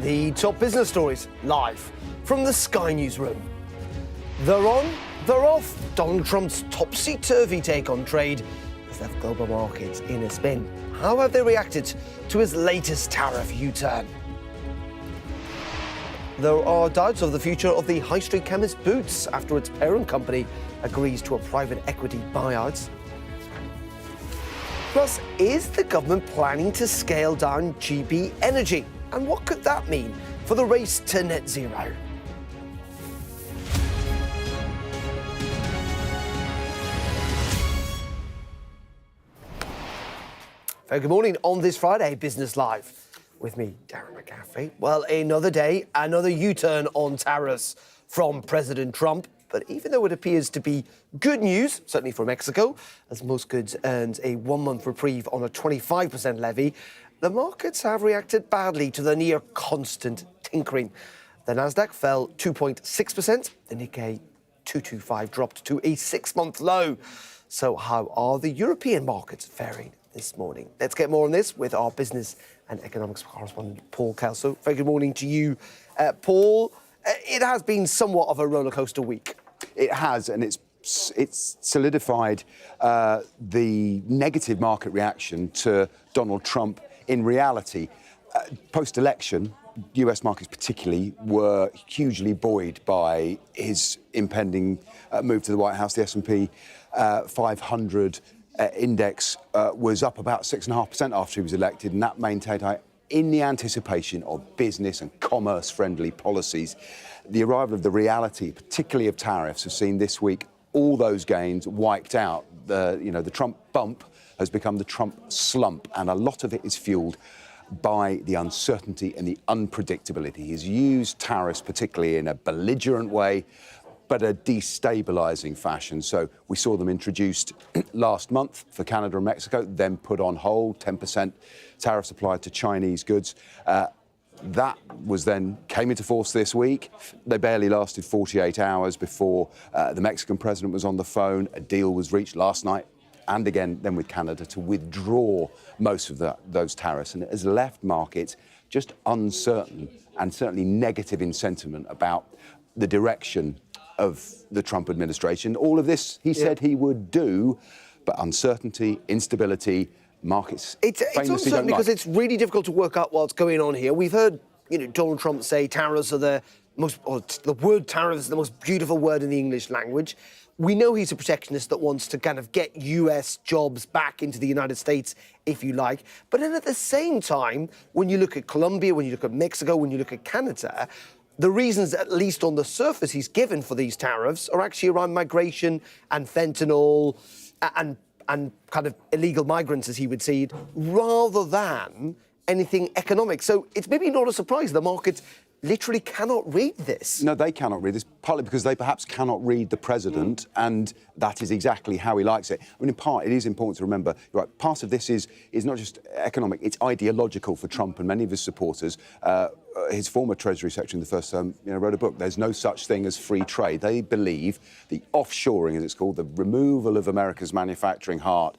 The top business stories live from the Sky Newsroom. They're on, they're off. Donald Trump's topsy-turvy take on trade has left global markets in a spin. How have they reacted to his latest tariff U-turn? There are doubts of the future of the high street chemist Boots after its parent company agrees to a private equity buyout. Plus, is the government planning to scale down GB energy? And what could that mean for the race to net zero? Very good morning on this Friday, Business Live. With me, Darren McCaffrey. Well, another day, another U-turn on tariffs from President Trump. But even though it appears to be good news, certainly for Mexico, as most goods earned a one-month reprieve on a 25% levy, the markets have reacted badly to the near-constant tinkering. The Nasdaq fell 2.6%, the Nikkei 225 dropped to a six-month low. So how are the European markets faring this morning? Let's get more on this with our business and economics correspondent, Paul Kelso. Very good morning to you, Paul. It has been somewhat of a rollercoaster week. It has, and it's solidified the negative market reaction to Donald Trump. In reality, post-election, US markets particularly were hugely buoyed by his impending move to the White House. The S&P 500 index was up about 6.5% after he was elected, and that maintained high in the anticipation of business and commerce-friendly policies. The arrival of the reality, particularly of tariffs, have seen this week all those gains wiped out. The Trump bump has become the Trump slump, and a lot of it is fueled by the uncertainty and the unpredictability. He's used tariffs particularly in a belligerent way, but a destabilising fashion. So we saw them introduced last month for Canada and Mexico, then put on hold, 10% tariffs applied to Chinese goods. That was then came into force this week. They barely lasted 48 hours before the Mexican president was on the phone. A deal was reached last night and again then with Canada to withdraw most of those tariffs. And it has left markets just uncertain and certainly negative in sentiment about the direction of the Trump administration. All of this he said he would do, but uncertainty, instability, markets It's uncertain because it's really difficult to work out what's going on here. We've heard, Donald Trump say tariffs are the word tariffs is the most beautiful word in the English language. We know he's a protectionist that wants to kind of get US jobs back into the United States, if you like. But then at the same time, when you look at Colombia, when you look at Mexico, when you look at Canada, the reasons, at least on the surface, he's given for these tariffs are actually around migration and fentanyl and kind of illegal migrants, as he would see it, rather than anything economic. So it's maybe not a surprise the markets literally cannot read this. No, they cannot read this, partly because they perhaps cannot read the president, and that is exactly how he likes it. I mean, in part, it is important to remember, right, part of this is not just economic, it's ideological for Trump and many of his supporters. His former Treasury Secretary in the first term wrote a book, There's No Such Thing as Free Trade. They believe the offshoring, as it's called, the removal of America's manufacturing heart,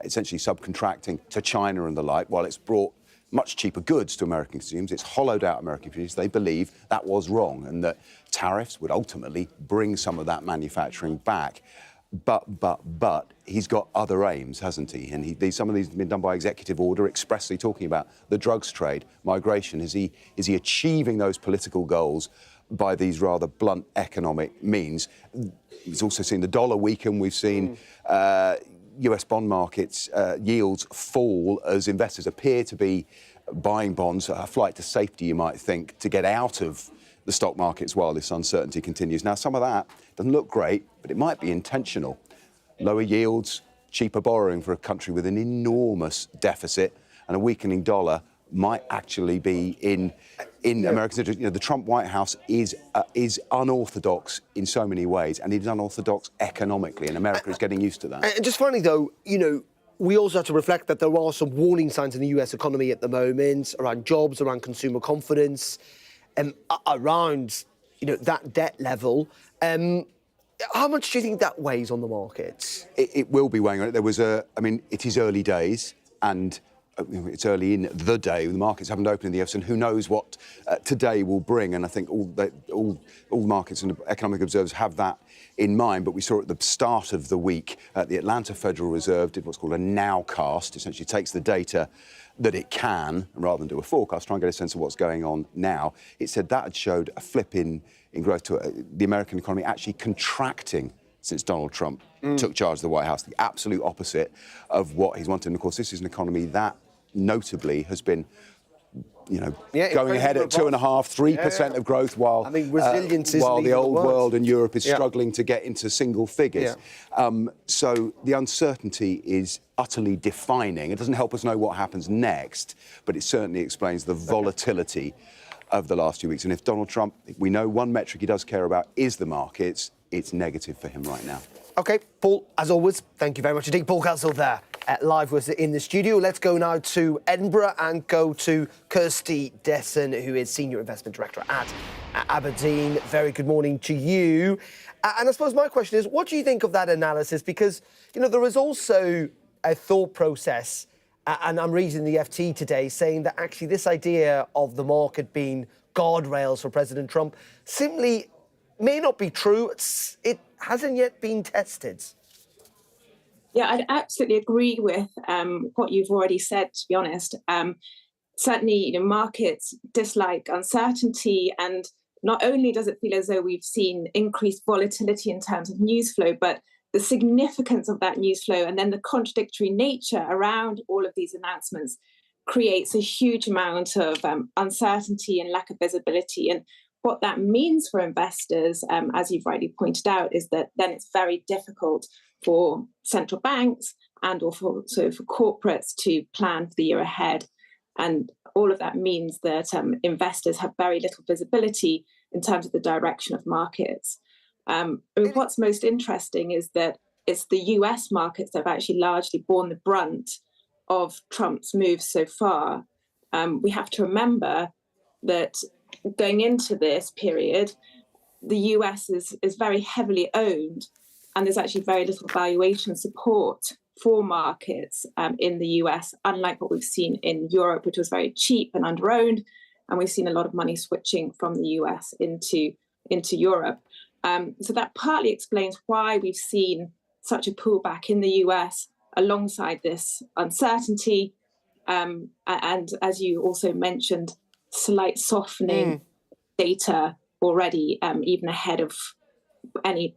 essentially subcontracting to China and the like, while it's brought much cheaper goods to American consumers, it's hollowed out American consumers. They believe that was wrong and that tariffs would ultimately bring some of that manufacturing back. But he's got other aims, hasn't he? And some of these have been done by executive order, expressly talking about the drugs trade, migration. Is he achieving those political goals by these rather blunt economic means? He's also seen the dollar weaken. We've seen US bond markets yields fall as investors appear to be buying bonds, a flight to safety, you might think, to get out of the stock markets while this uncertainty continues. Now, some of that doesn't look great, but it might be intentional. Lower yields, cheaper borrowing for a country with an enormous deficit, and a weakening dollar might actually be in America's interest. The Trump White House is unorthodox in so many ways, and it is unorthodox economically, and America is getting used to that. And just finally, though, we also have to reflect that there are some warning signs in the US economy at the moment around jobs, around consumer confidence, around that debt level. How much do you think that weighs on the markets? It will be weighing on it. It is early days, and it's early in the day. The markets haven't opened in the US, and who knows what today will bring. And I think all markets and economic observers have that in mind. But we saw at the start of the week, the Atlanta Federal Reserve did what's called a nowcast. Essentially takes the data that it can, rather than do a forecast, try and get a sense of what's going on now. It said that had showed a flip in growth to the American economy actually contracting since Donald Trump took charge of the White House, the absolute opposite of what he's wanted. And of course, this is an economy that notably has been, going ahead at 2.5%, 3% of growth, while resilience while the old words. world and Europe is struggling to get into single figures. So the uncertainty is utterly defining. It doesn't help us know what happens next, but it certainly explains the volatility of the last few weeks. And if Donald Trump, we know one metric he does care about is the markets, it's negative for him right now. OK, Paul, as always, thank you very much indeed. Paul Castle there, live with us in the studio. Let's go now to Edinburgh and go to Kirsty Desson, who is Senior Investment Director at Aberdeen. Very good morning to you. And I suppose my question is, what do you think of that analysis? Because, there is also a thought process, and I'm reading the FT today, saying that actually this idea of the market being guardrails for President Trump simply may not be true. It hasn't yet been tested. Yeah, I'd absolutely agree with what you've already said, to be honest. Certainly, markets dislike uncertainty, and not only does it feel as though we've seen increased volatility in terms of news flow, but the significance of that news flow and then the contradictory nature around all of these announcements creates a huge amount of uncertainty and lack of visibility. And what that means for investors, as you've rightly pointed out, is that then it's very difficult for central banks and also for corporates to plan for the year ahead. And all of that means that investors have very little visibility in terms of the direction of markets. What's most interesting is that it's the US markets that have actually largely borne the brunt of Trump's moves so far. We have to remember that going into this period, the US is very heavily owned, and there's actually very little valuation support for markets in the US, unlike what we've seen in Europe, which was very cheap and under-owned, and we've seen a lot of money switching from the US into Europe. So that partly explains why we've seen such a pullback in the US alongside this uncertainty. And as you also mentioned, slight softening data already, even ahead of any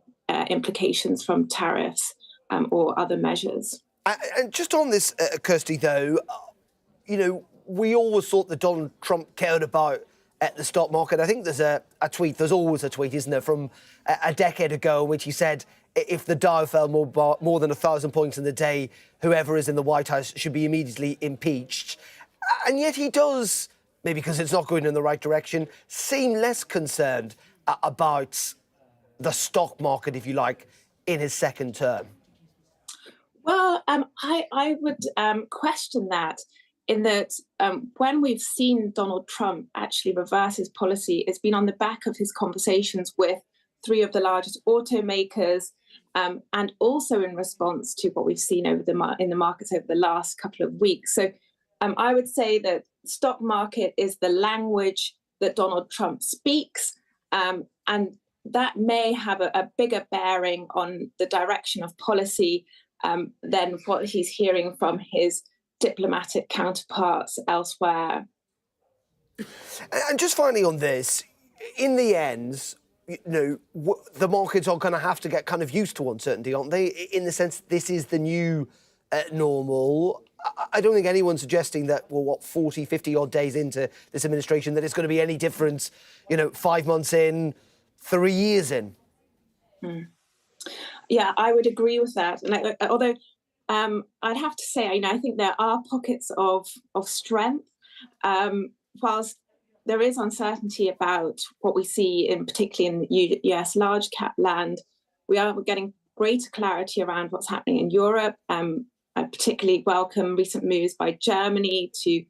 implications from tariffs or other measures. And just on this, Kirsty, though, we always thought that Donald Trump cared about the stock market. I think there's a tweet, there's always a tweet, isn't there, from a decade ago, which he said, if the Dow fell more than 1,000 points in the day, whoever is in the White House should be immediately impeached. And yet he does, maybe because it's not going in the right direction, seem less concerned about the stock market, if you like, in his second term. Well, I would question that, in that when we've seen Donald Trump actually reverse his policy, it's been on the back of his conversations with three of the largest automakers, and also in response to what we've seen in the markets over the last couple of weeks. So I would say that stock market is the language that Donald Trump speaks, and that may have a bigger bearing on the direction of policy than what he's hearing from his diplomatic counterparts elsewhere. And just finally on this, in the end, the markets are going to have to get kind of used to uncertainty, aren't they? In the sense this is the new normal. I don't think anyone's suggesting that, 40, 50 odd days into this administration, that it's going to be any different, 5 months in, 3 years in. Yeah, I would agree with that. And although I'd have to say, I think there are pockets of strength, whilst there is uncertainty about what we see, particularly in US large cap land. We are getting greater clarity around what's happening in Europe. I particularly welcome recent moves by Germany to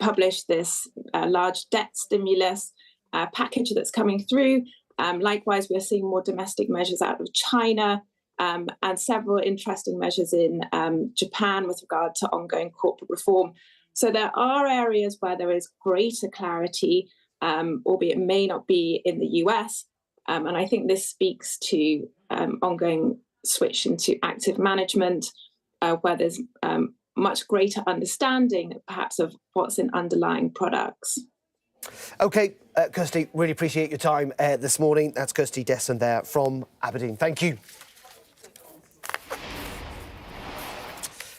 publish this large debt stimulus package that's coming through. Likewise, we're seeing more domestic measures out of China. and several interesting measures in Japan with regard to ongoing corporate reform. So there are areas where there is greater clarity, albeit it may not be in the US. And I think this speaks to ongoing switch into active management, where there's much greater understanding, perhaps, of what's in underlying products. OK, Kirsty, really appreciate your time this morning. That's Kirsty Desson there from Aberdeen. Thank you.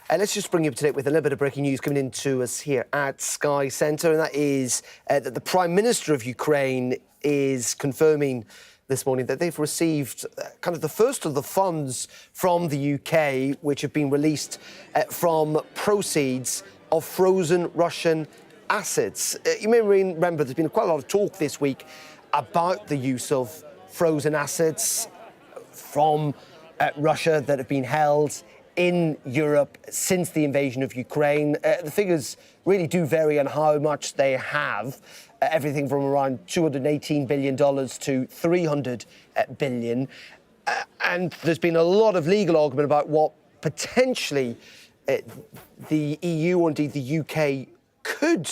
Let's just bring you up to date with a little bit of breaking news coming into us here at Sky Centre, and that is that the Prime Minister of Ukraine is confirming this morning that they've received kind of the first of the funds from the UK, which have been released from proceeds of frozen Russian assets. You may remember there's been quite a lot of talk this week about the use of frozen assets from Russia that have been held in Europe since the invasion of Ukraine. The figures really do vary on how much they have, everything from around $218 billion to $300 billion. And there's been a lot of legal argument about what potentially the EU or indeed the UK could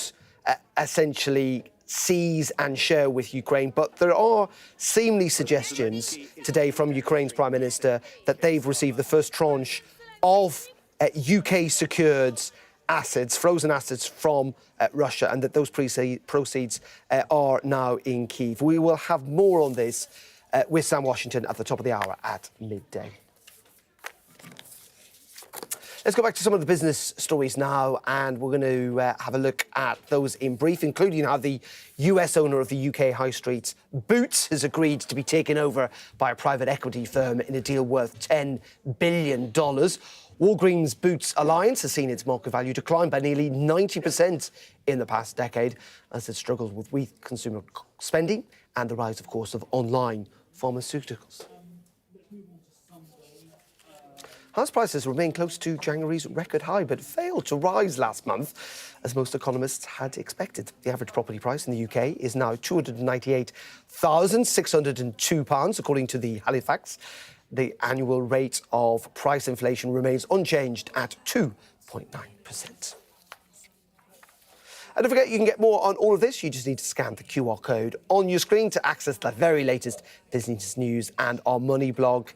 essentially seize and share with Ukraine. But there are seemingly suggestions today from Ukraine's Prime Minister that they've received the first tranche of UK-secured assets, frozen assets from Russia, and that those proceeds are now in Kyiv. We will have more on this with Sam Washington at the top of the hour at midday. Let's go back to some of the business stories now, and we're going to have a look at those in brief, including how the US owner of the UK high street, Boots, has agreed to be taken over by a private equity firm in a deal worth $10 billion. Walgreens Boots Alliance has seen its market value decline by nearly 90% in the past decade as it struggles with weak consumer spending and the rise, of course, of online pharmaceuticals. House prices remain close to January's record high, but failed to rise last month, as most economists had expected. The average property price in the UK is now £298,602, according to the Halifax. The annual rate of price inflation remains unchanged at 2.9%. And don't forget, you can get more on all of this. You just need to scan the QR code on your screen to access the very latest business news and our money blog.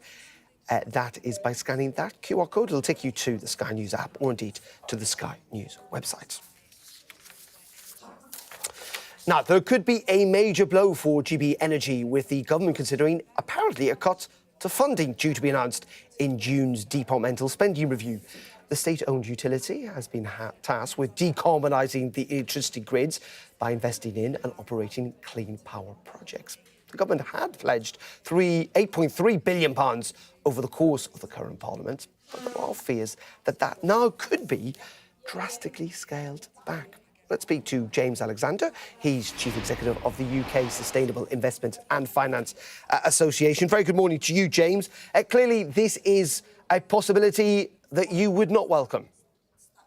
That is by scanning that QR code. It'll take you to the Sky News app or indeed to the Sky News website. Now, there could be a major blow for GB Energy, with the government considering apparently a cut to funding due to be announced in June's departmental spending review. The state-owned utility has been tasked with decarbonising the electricity grids by investing in and operating clean power projects. The government had pledged £8.3 billion over the course of the current parliament, but there are fears that that now could be drastically scaled back. Let's speak to James Alexander. He's Chief Executive of the UK Sustainable Investment and Finance Association. Very good morning to you, James. Clearly, this is a possibility that you would not welcome.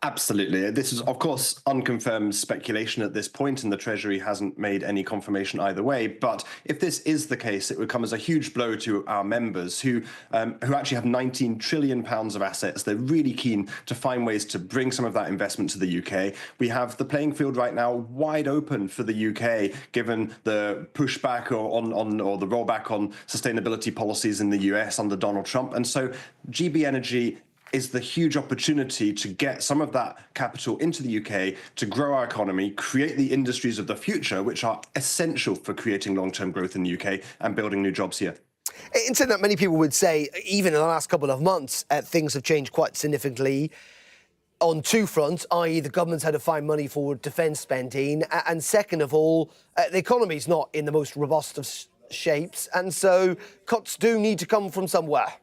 Absolutely. This is, of course, unconfirmed speculation at this point, and the Treasury hasn't made any confirmation either way. But if this is the case, it would come as a huge blow to our members who actually have £19 trillion of assets. They're really keen to find ways to bring some of that investment to the UK. We have the playing field right now wide open for the UK, given the pushback or the rollback on sustainability policies in the US under Donald Trump. And so GB Energy is the huge opportunity to get some of that capital into the UK to grow our economy, create the industries of the future, which are essential for creating long-term growth in the UK and building new jobs here. In saying that, many people would say, even in the last couple of months, things have changed quite significantly on two fronts, i.e. the government's had to find money for defence spending, and second of all, the economy's not in the most robust of shapes, and so cuts do need to come from somewhere.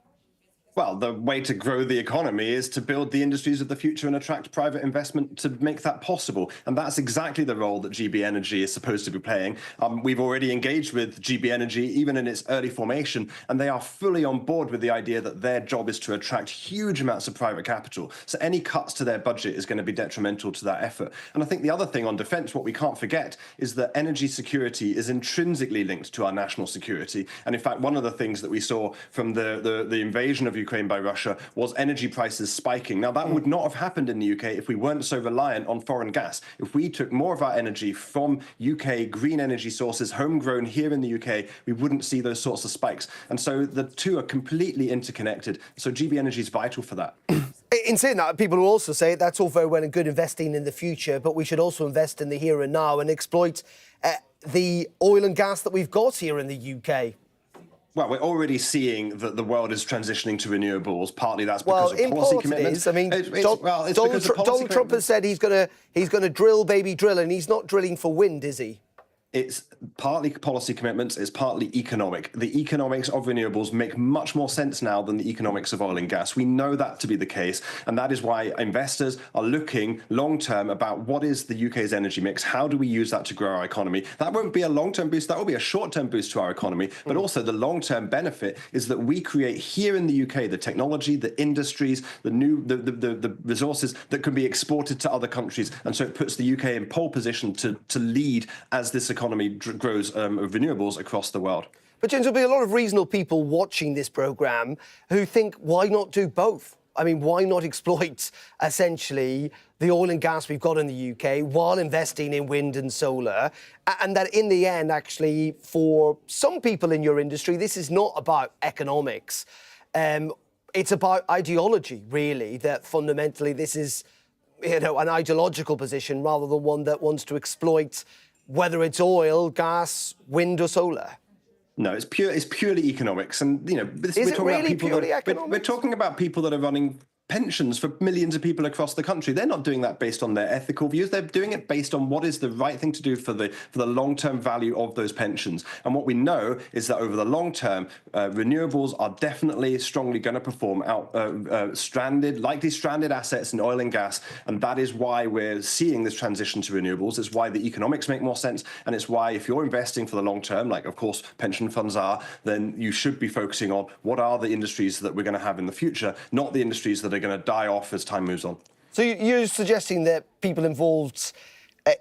Well, the way to grow the economy is to build the industries of the future and attract private investment to make that possible. And that's exactly the role that GB Energy is supposed to be playing. We've already engaged with GB Energy, even in its early formation, and they are fully on board with the idea that their job is to attract huge amounts of private capital. So any cuts to their budget is going to be detrimental to that effort. And I think the other thing on defence, what we can't forget, is that energy security is intrinsically linked to our national security. And in fact, one of the things that we saw from the invasion of Ukraine by Russia was energy prices spiking. Now, that would not have happened in the UK if we weren't so reliant on foreign gas. If we took more of our energy from UK green energy sources, homegrown here in the UK, we wouldn't see those sorts of spikes. And so the two are completely interconnected. So GB energy is vital for that. In saying that, people will also say that's all very well and good investing in the future, but we should also invest in the here and now and exploit the oil and gas that we've got here in the UK. Well, we're already seeing that the world is transitioning to renewables. Partly that's because of policy commitments. I mean, Donald Trump has said he's going to drill, baby, drill, and he's not drilling for wind, is he? It's partly policy commitments, it's partly economic. The economics of renewables make much more sense now than the economics of oil and gas. We know that to be the case, and that is why investors are looking long-term about what is the UK's energy mix, how do we use that to grow our economy. That won't be a long-term boost, that will be a short-term boost to our economy, but also the long-term benefit is that we create here in the UK the technology, the industries, the resources that can be exported to other countries, and so it puts the UK in pole position to lead as this economy grows of renewables across the world. But James, there'll be a lot of reasonable people watching this programme who think, why not do both? I mean, why not exploit, essentially, the oil and gas we've got in the UK while investing in wind and solar? And that in the end, actually, for some people in your industry, this is not about economics. It's about ideology, really, that fundamentally this is, an ideological position rather than one that wants to exploit whether it's oil, gas, wind or solar. No, it's purely economics, and we're talking about people that are running pensions for millions of people across the country. They're not doing that based on their ethical views. They're doing it based on what is the right thing to do for the long-term value of those pensions. And what we know is that over the long term, renewables are definitely strongly going to perform out likely stranded assets in oil and gas. And that is why we're seeing this transition to renewables. It's why the economics make more sense. And it's why if you're investing for the long term, like of course pension funds are, then you should be focusing on what are the industries that we're going to have in the future, not the industries that are going to die off as time moves on. So you're suggesting that people involved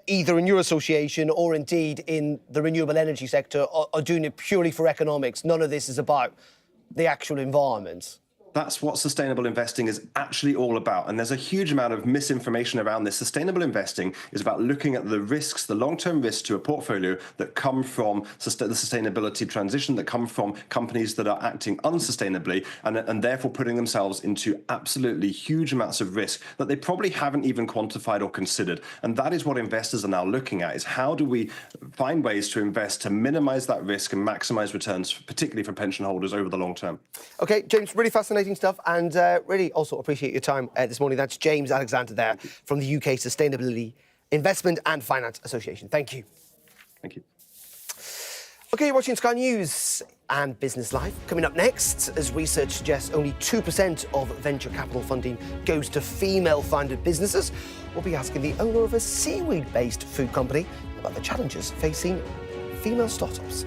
either in your association or indeed in the renewable energy sector are doing it purely for economics. None of this is about the actual environment. That's what sustainable investing is actually all about. And there's a huge amount of misinformation around this. Sustainable investing is about looking at the risks, the long-term risks to a portfolio that come from the sustainability transition, that come from companies that are acting unsustainably and therefore putting themselves into absolutely huge amounts of risk that they probably haven't even quantified or considered. And that is what investors are now looking at, is how do we find ways to invest to minimize that risk and maximize returns, particularly for pension holders over the long term. OK, James, really fascinating stuff, and really also appreciate your time this morning. That's James Alexander there from the UK Sustainability Investment and Finance Association. Thank you. Thank you. OK, you're watching Sky News and Business Live. Coming up next, as research suggests only 2% of venture capital funding goes to female-founded businesses, we'll be asking the owner of a seaweed-based food company about the challenges facing female startups.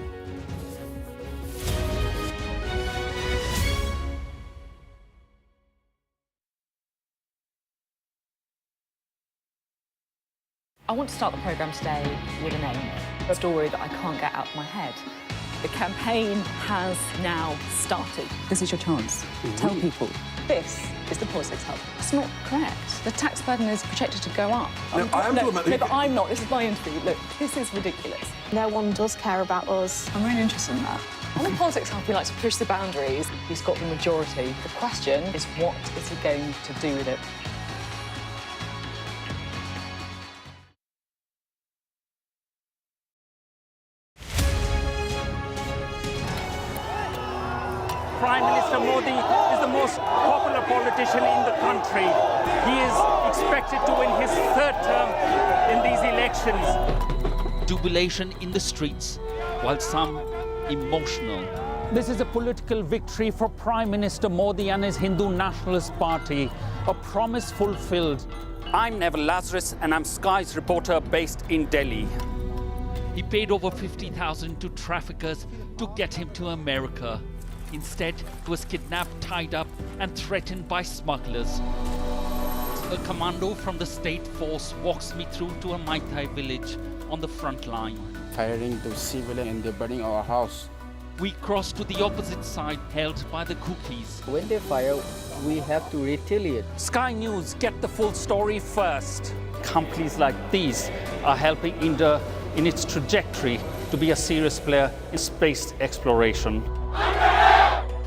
I want to start the programme today with a name, a story that I can't get out of my head. The campaign has now started. This is your chance. Tell people. This is the Politics Hub. It's not correct. The tax burden is projected to go up. No, but I'm not. This is my interview. Look, this is ridiculous. No one does care about us. I'm really interested in that. On the Politics Hub, we like to push the boundaries. He's got the majority. The question is, what is he going to do with it? Prime Minister Modi is the most popular politician in the country. He is expected to win his third term in these elections. Jubilation in the streets, while some emotional. This is a political victory for Prime Minister Modi and his Hindu Nationalist Party, a promise fulfilled. I'm Neville Lazarus, and I'm Sky's reporter based in Delhi. He paid over 50,000 to traffickers to get him to America. Instead, he was kidnapped, tied up, and threatened by smugglers. A commando from the state force walks me through to a Mai Tai village on the front line. Firing to civilians and they're burning our house. we cross to the opposite side held by the cookies. When they fire, we have to retaliate. Sky News get the full story first. Companies like these are helping India in its trajectory to be a serious player in space exploration.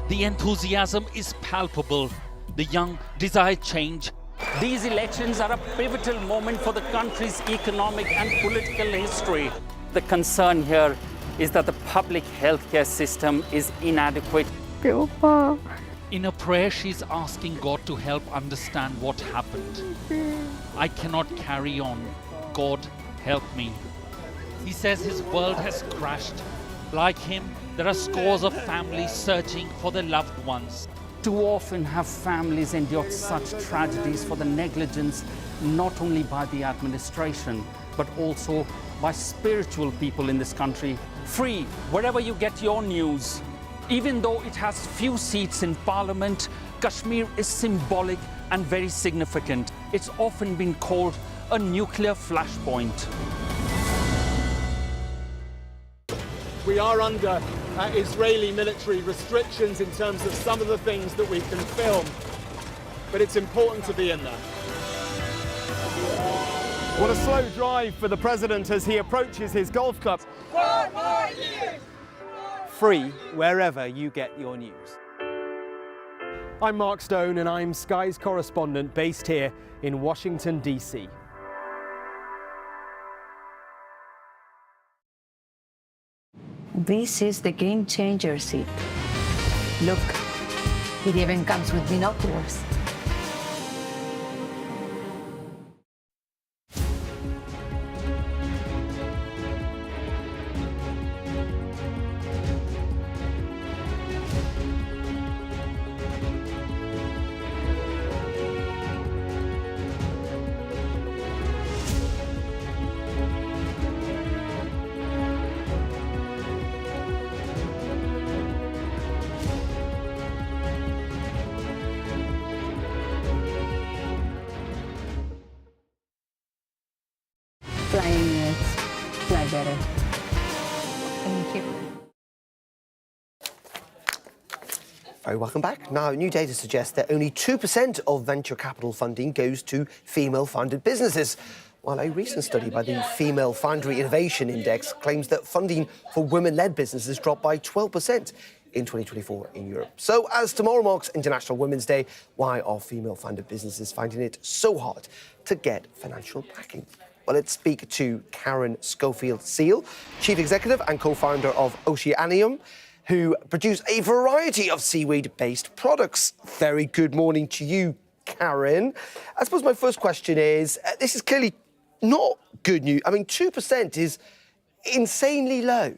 The enthusiasm is palpable. The young desire change. These elections are a pivotal moment for the country's economic and political history. The concern here is that the public healthcare system is inadequate. In a prayer, she's asking God to help understand what happened. I cannot carry on. God, help me. He says his world has crashed. Like him, there are scores of families searching for their loved ones. Too often have families endured such tragedies for the negligence not only by the administration, but also by spiritual people in this country. Free wherever you get your news. Even though it has few seats in parliament, Kashmir is symbolic and very significant. It's often been called a nuclear flashpoint. We are under Israeli military restrictions in terms of some of the things that we can film, but it's important to be in there. What a slow drive for the president as he approaches his golf club. 4 more years! Free wherever you get your news. I'm Mark Stone and I'm Sky's correspondent based here in Washington, D.C. This is the game changer seat. Look, it even comes with binoculars. Flying units fly better. Thank you. Very welcome back. Now, new data suggests that only 2% of venture capital funding goes to female-founded businesses, while a recent study by the Female Foundry Innovation Index claims that funding for women-led businesses dropped by 12% in 2024 in Europe. So, as tomorrow marks International Women's Day, why are female-founded businesses finding it so hard to get financial backing? Well, let's speak to Karen Schofield-Seal, Chief Executive and co-founder of Oceanium, who produce a variety of seaweed-based products. Very good morning to you, Karen. I suppose my first question is, this is clearly not good news. I mean, 2% is insanely low.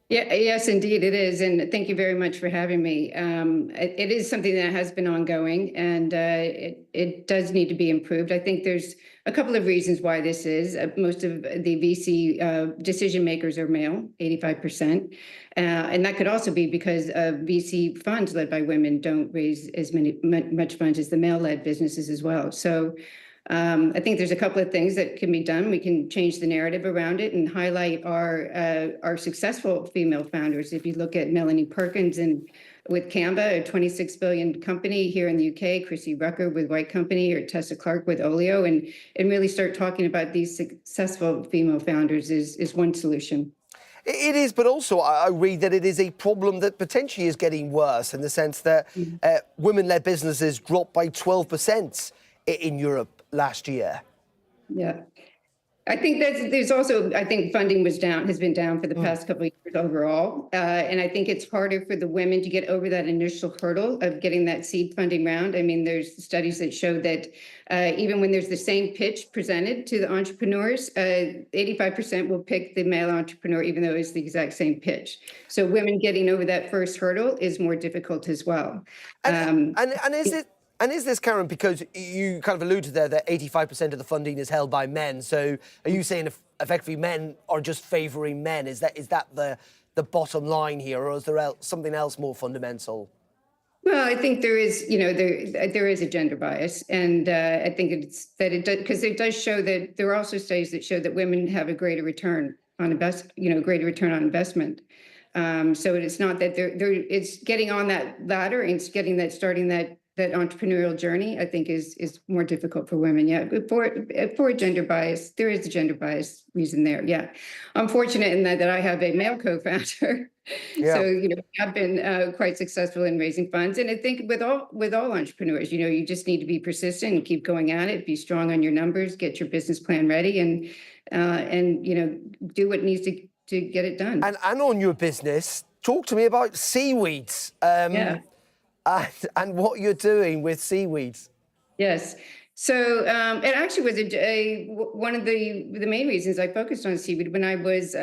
Yeah, yes, indeed it is. And thank you very much for having me. It is something that has been ongoing and it does need to be improved. I think there's a couple of reasons why this is. Most of the VC decision makers are male, 85%. And that could also be because VC funds led by women don't raise as much funds as the male-led businesses as well. So I think there's a couple of things that can be done. We can change the narrative around it and highlight our successful female founders. If you look at Melanie Perkins and with Canva, a 26 billion company here in the UK, Chrissy Rucker with White Company, or Tessa Clark with Olio, and really start talking about these successful female founders is one solution. It is, but also I read that it is a problem that potentially is getting worse in the sense that women-led businesses dropped by 12% in Europe last year. Yeah. I think there's also, I think funding has been down for the past couple of years overall. And I think it's harder for the women to get over that initial hurdle of getting that seed funding round. I mean, there's studies that show that even when there's the same pitch presented to the entrepreneurs, 85% will pick the male entrepreneur, even though it's the exact same pitch. So women getting over that first hurdle is more difficult as well. And is this, Karen, because you kind of alluded there that 85% of the funding is held by men, so are you saying effectively men are just favouring men? Is that the bottom line here, or is there something else more fundamental? Well, I think there is, there is a gender bias, and I think it does, because it does show that there are also studies that show that women have a greater return on greater return on investment. So it's not that it's getting on that ladder and it's starting that entrepreneurial journey, I think is more difficult for women. Yeah, for gender bias, there is a gender bias reason there. Yeah, I'm fortunate in that I have a male co-founder. Yeah. So, I've been quite successful in raising funds. And I think with all entrepreneurs, you just need to be persistent and keep going at it, be strong on your numbers, get your business plan ready and do what needs to get it done. And on your business, talk to me about seaweeds. Yeah. And what you're doing with seaweeds. Yes. So it actually was one of the main reasons I focused on seaweed when I was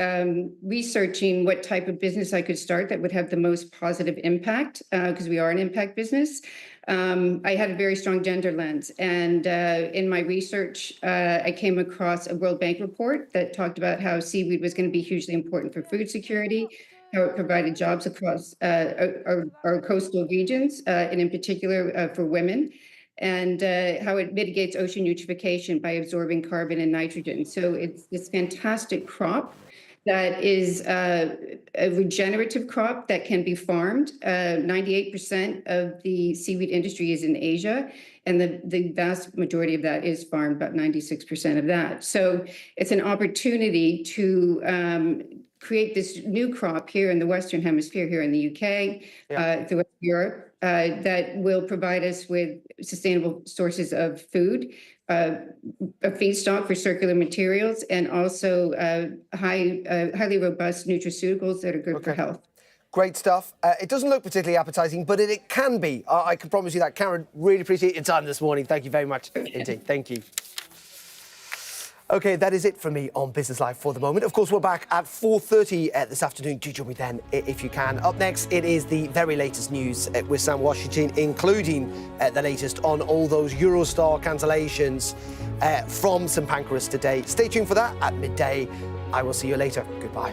researching what type of business I could start that would have the most positive impact, because we are an impact business. I had a very strong gender lens. And in my research, I came across a World Bank report that talked about how seaweed was going to be hugely important for food security, how it provided jobs across our coastal regions, and in particular for women, and how it mitigates ocean eutrophication by absorbing carbon and nitrogen. So it's this fantastic crop that is a regenerative crop that can be farmed. 98% of the seaweed industry is in Asia, and the vast majority of that is farmed, about 96% of that. So it's an opportunity to create this new crop here in the Western Hemisphere, here in the UK, throughout Europe, that will provide us with sustainable sources of food, a feedstock for circular materials, and also highly robust nutraceuticals that are good for health. Great stuff. It doesn't look particularly appetizing, but it can be. I can promise you that. Karen, really appreciate your time this morning. Thank you very much indeed. Thank you. OK, that is it from me on Business Live for the moment. Of course, we're back at 4:30 this afternoon. Do join me then if you can. Up next, it is the very latest news with Sam Washington, including the latest on all those Eurostar cancellations from St Pancras today. Stay tuned for that at midday. I will see you later. Goodbye.